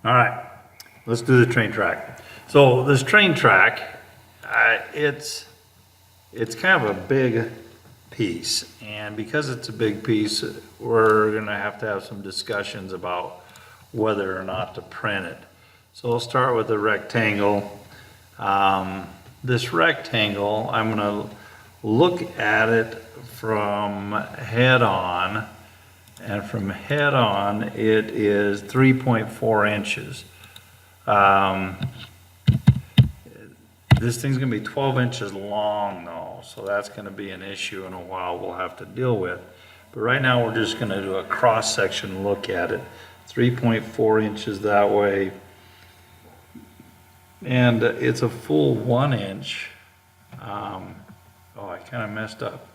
All right, let's do the train track. So this train track, it's kind of a big piece, and because it's a big piece, we're gonna have to have some discussions about whether or not to print it. So we'll start with the rectangle. This rectangle, I'm gonna look at it from head on, and from head on, it is 3.4 inches. This thing's gonna be 12 inches long though, so that's gonna be an issue in a while we'll have to deal with. But right now, we're just gonna do a cross-section look at it. 3.4 inches that way. And it's a full 1 inch. Oh, I kind of messed up.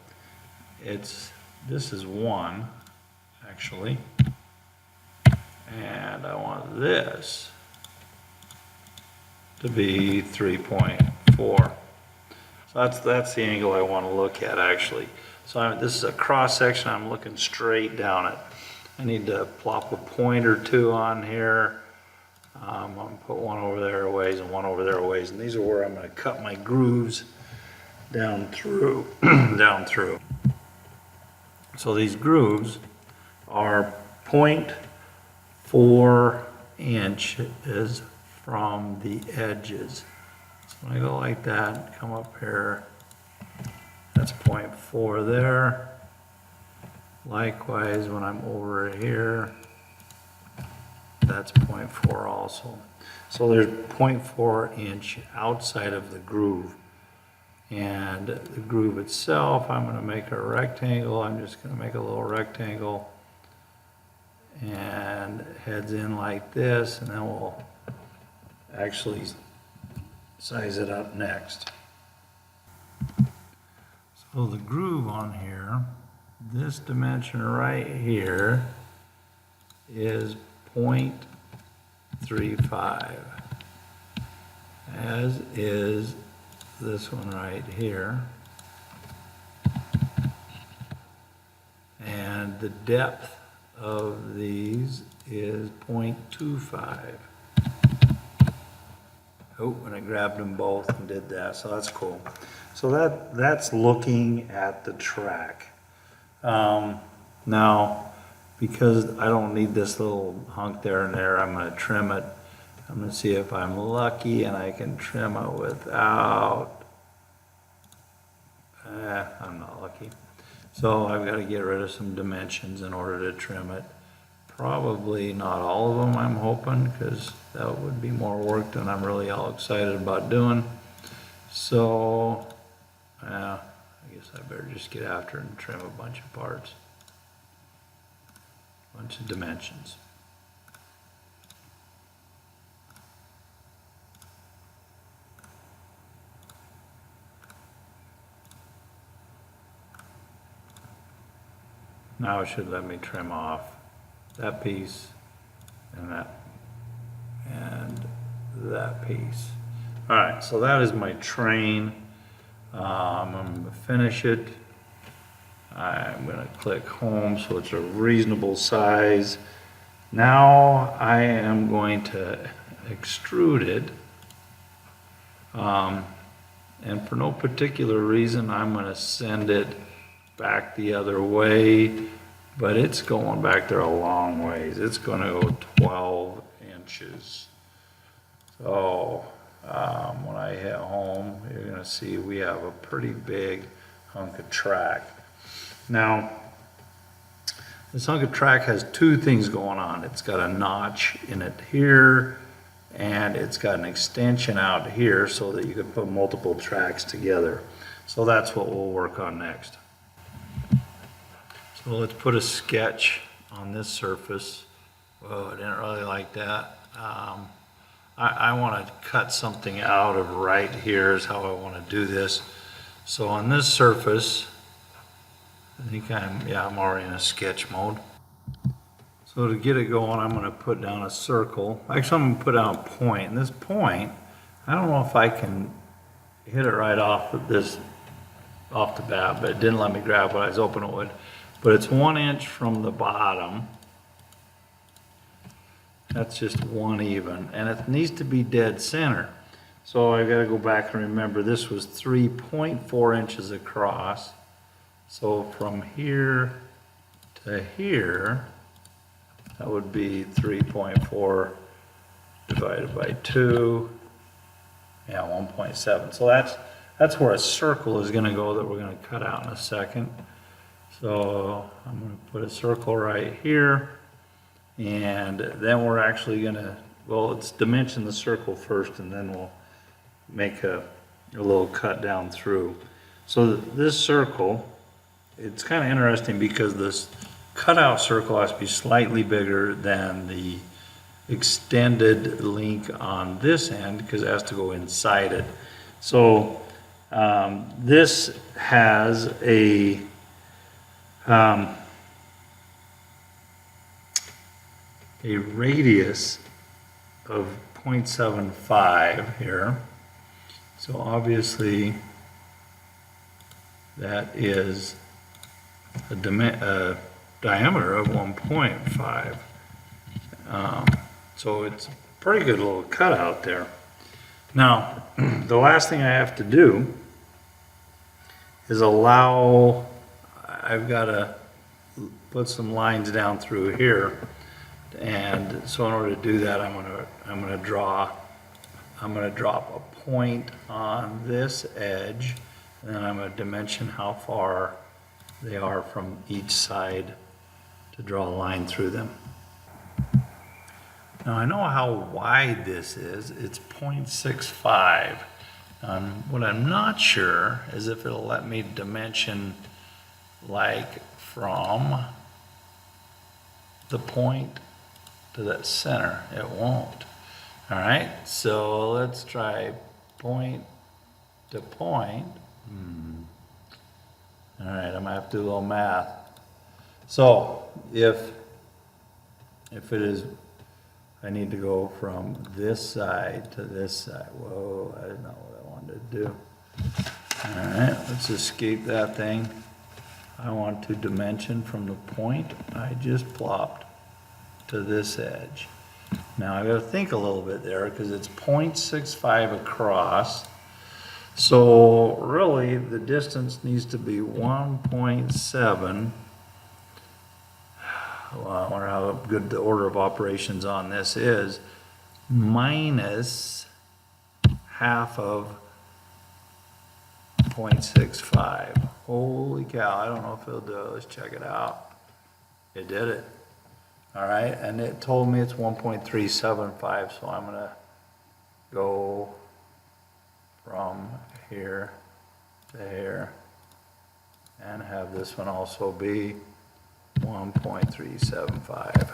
This is 1, actually. And I want this to be 3.4. So that's the angle I want to look at, actually. So this is a cross section. I'm looking straight down it. I need to plop a point or two on here. I'm going to put one over there a ways and one over there a ways. And these are where I'm going to cut my grooves down through. down through. So these grooves are 0.4 inches from the edges. So when I go like that, come up here, that's 0.4 there. Likewise, when I'm over here, that's 0.4 also. So there's 0.4 inch outside of the groove. And the groove itself, I'm going to make a rectangle. I'm just going to make a little rectangle. And heads in like this, and then we'll actually size it up next. So the groove on here, this dimension right here is 0.35, as is this one right here. And the depth of these is 0.25. Oh, and I grabbed them both and did that, so that's cool. So that's looking at the track. Now, because I don't need this little hunk there and there, I'm going to trim it. I'm going to see if I'm lucky and I can trim it without, I'm not lucky. So I've got to get rid of some dimensions in order to trim it. Probably not all of them, I'm hoping, because that would be more work than I'm really all excited about doing. So, I guess I better just get after it and trim a bunch of parts. A bunch of dimensions. Now it should let me trim off that piece and that piece. All right, so that is my train. I'm going to finish it. I'm going to click home so it's a reasonable size. Now I am going to extrude it. And for no particular reason, I'm going to send it back the other way, but it's going back there a long ways. It's going to go 12 inches. So when I hit home, you're going to see we have a pretty big hunk of track. Now, this hunk of track has two things going on. It's got a notch in it here, and it's got an extension out here so that you can put multiple tracks together. So that's what we'll work on next. So let's put a sketch on this surface. Whoa, I didn't really like that. I want to cut something out of right here is how I want to do this. So on this surface, I think I'm already in a sketch mode. So to get it going, I'm going to put down a circle. Actually, I'm going to put down a point. And this point, I don't know if I can hit it right off of this, off the bat, but it didn't let me grab what I was hoping it would. But it's 1 inch from the bottom. That's just one even, and it needs to be dead center. So I gotta go back and remember, this was 3.4 inches across. So from here to here, that would be 3.4 divided by 2, yeah, 1.7. So that's where a circle is gonna go that we're gonna cut out in a second. So I'm gonna put a circle right here, and then we're actually gonna, well, let's dimension the circle first, and then we'll make a little cut down through. So this circle, it's kind of interesting because this cutout circle has to be slightly bigger than the extended link on this end because it has to go inside it. So this has a radius of 0.75 here. So obviously that is a diameter of 1.5. So it's a pretty good little cutout there. Now, the last thing I have to do is I've got to put some lines down through here. And so in order to do that, I'm gonna drop a point on this edge, and then I'm gonna dimension how far they are from each side to draw a line through them. Now I know how wide this is. It's 0.65. What I'm not sure is if it'll let me dimension like from the point to that center. It won't. All right, so let's try point to point. All right, I'm gonna have to do a little math. So if it is, I need to go from this side to this side. Whoa, I didn't know what I wanted to do. All right, let's escape that thing. I want to dimension from the point I just plopped to this edge. Now I gotta think a little bit there because it's 0.65 across. So really the distance needs to be 1.7. Well, I wonder how good the order of operations on this is. Minus half of 0.65. Holy cow, I don't know if it'll do it. Let's check it out. It did it. All right, and it told me it's 1.375, so I'm gonna go from here to here and have this one also be 1.375.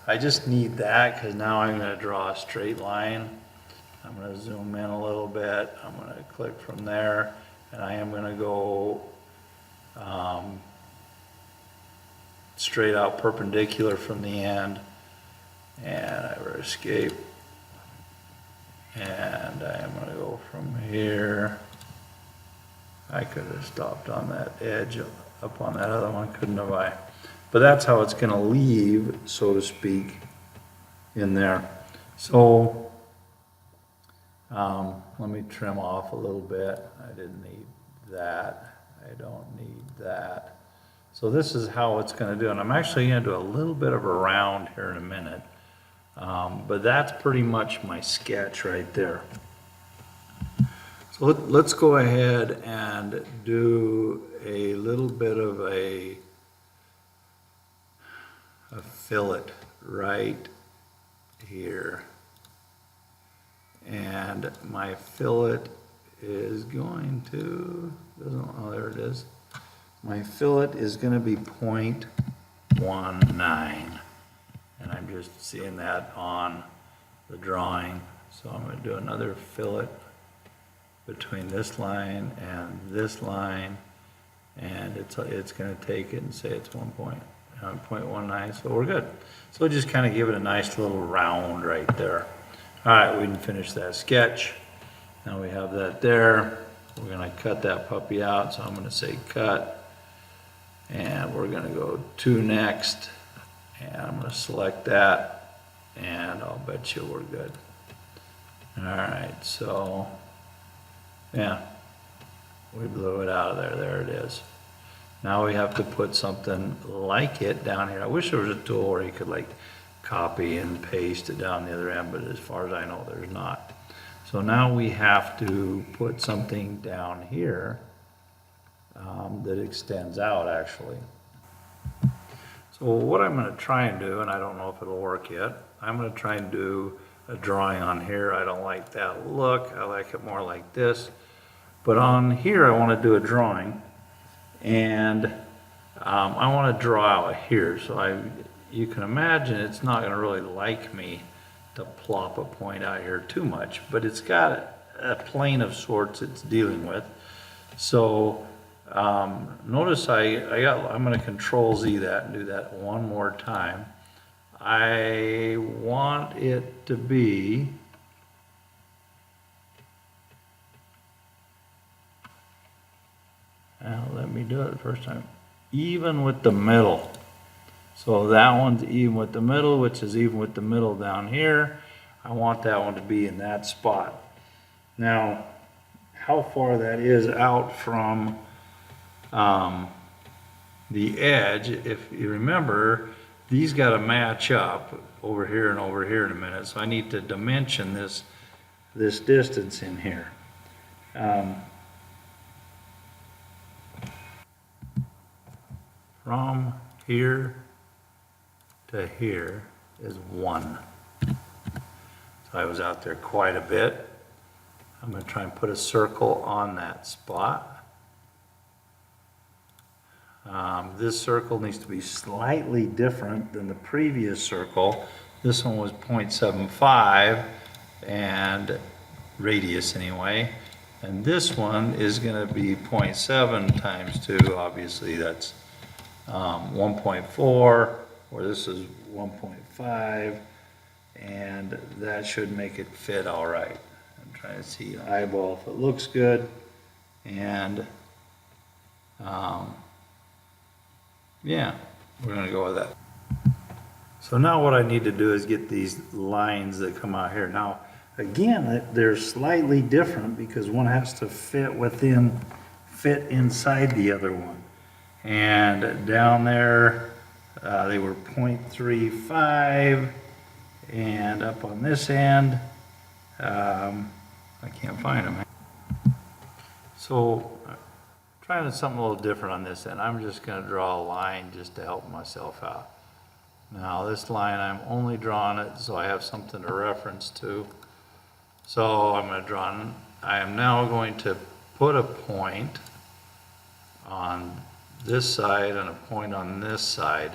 I just need that because now I'm gonna draw a straight line. I'm gonna zoom in a little bit. I'm gonna click from there, and I am gonna go straight out perpendicular from the end, and I will escape, and I am going to go from here. I could have stopped on that edge up on that other one, couldn't have I? But that's how it's going to leave, so to speak, in there. So let me trim off a little bit. I didn't need that. I don't need that. So this is how it's going to do, and I'm actually going to do a little bit of a round here in a minute, but that's pretty much my sketch right there. So let's go ahead and do a little bit of a fillet right here, and my fillet is going to, oh, there it is. My fillet is going to be 0.19, and I'm just seeing that on the drawing. So I'm going to do another fillet between this line and this line, and it's going to take it and say it's 0.19, so we're good. So just kind of give it a nice little round right there. All right, we can finish that sketch. Now we have that there. We're going to cut that puppy out, so I'm going to say cut. And we're going to go to next, and I'm going to select that, and I'll bet you we're good. All right, so, yeah, we blew it out of there. There it is. Now we have to put something like it down here. I wish there was a tool where you could like copy and paste it down the other end, but as far as I know, there's not. So now we have to put something down here that extends out actually. So what I'm going to try and do, and I don't know if it'll work yet, I'm going to try and do a drawing on here. I don't like that look. I like it more like this. But on here, I want to do a drawing, and I want to draw out here. So you can imagine it's not going to really like me to plop a point out here too much, but it's got a plane of sorts it's dealing with. So notice I'm going to Control Z that and do that one more time. I want it to be let me do it the first time. Even with the middle. So that one's even with the middle, which is even with the middle down here. I want that one to be in that spot. Now, how far that is out from the edge, if you remember, these got to match up over here and over here in a minute. So I need to dimension this distance in here. From here to here is 1. So I was out there quite a bit. I'm going to try and put a circle on that spot. This circle needs to be slightly different than the previous circle. This one was 0.75 and radius anyway. And this one is going to be 0.7 times 2. Obviously that's 1.4, where this is 1.5, and that should make it fit all right. I'm trying to see eyeball if it looks good, and yeah, we're gonna go with that. So now what I need to do is get these lines that come out here. Now, again, they're slightly different because one has to fit inside the other one. And down there, they were 0.35, and up on this end, I can't find them. So, trying something a little different on this end. I'm just going to draw a line just to help myself out. Now this line, I'm only drawing it so I have something to reference to. So I'm going to draw, I am now going to put a point on this side and a point on this side.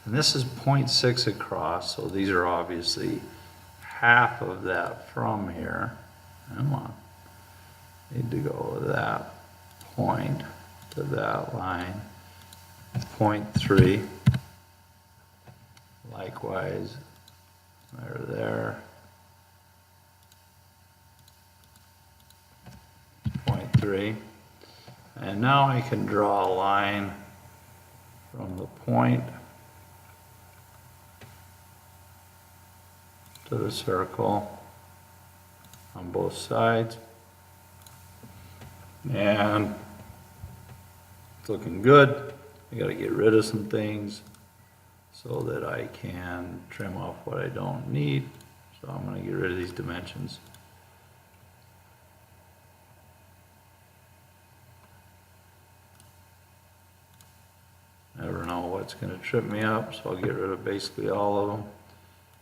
And this is 0.6 across, so these are obviously half of that from here. Come on. Need to go with that point to that line. 0.3. Likewise, there. 0.3. And now I can draw a line from the point to the circle on both sides. And it's looking good. I got to get rid of some things so that I can trim off what I don't need. So I'm going to get rid of these dimensions. Never know what's going to trip me up, so I'll get rid of basically all of them.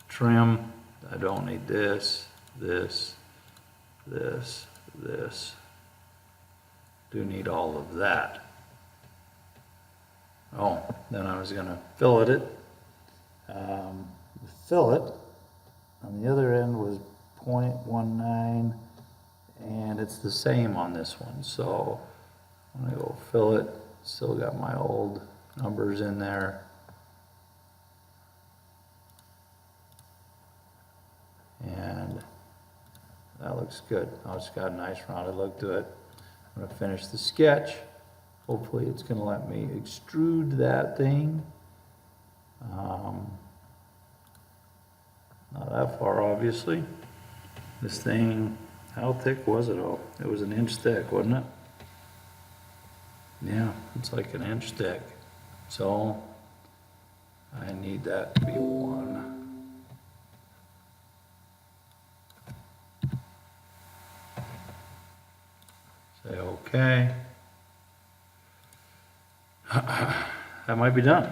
Trim, I don't need this, this, this, this. Do need all of that. Oh, then I was going to fillet it. Fillet on the other end was 0.19, and it's the same on this one. So I'm going to go fillet. Still got my old numbers in there. And that looks good. Now it's got a nice rounded look to it. I'm going to finish the sketch. Hopefully it's going to let me extrude that thing. Not that far, obviously. This thing, how thick was it? Oh, it was an inch thick, wasn't it? Yeah, it's like an inch thick. So I need that to be 1. Say okay. That might be done.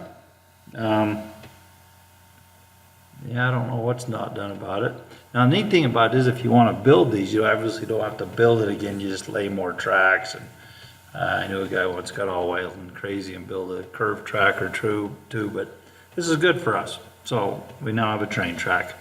Yeah, I don't know what's not done about it. Now, the neat thing about it is if you want to build these, you obviously don't have to build it again. You just lay more tracks. And I knew a guy once got all wild and crazy and built a curved track or too, but this is good for us. So we now have a train track.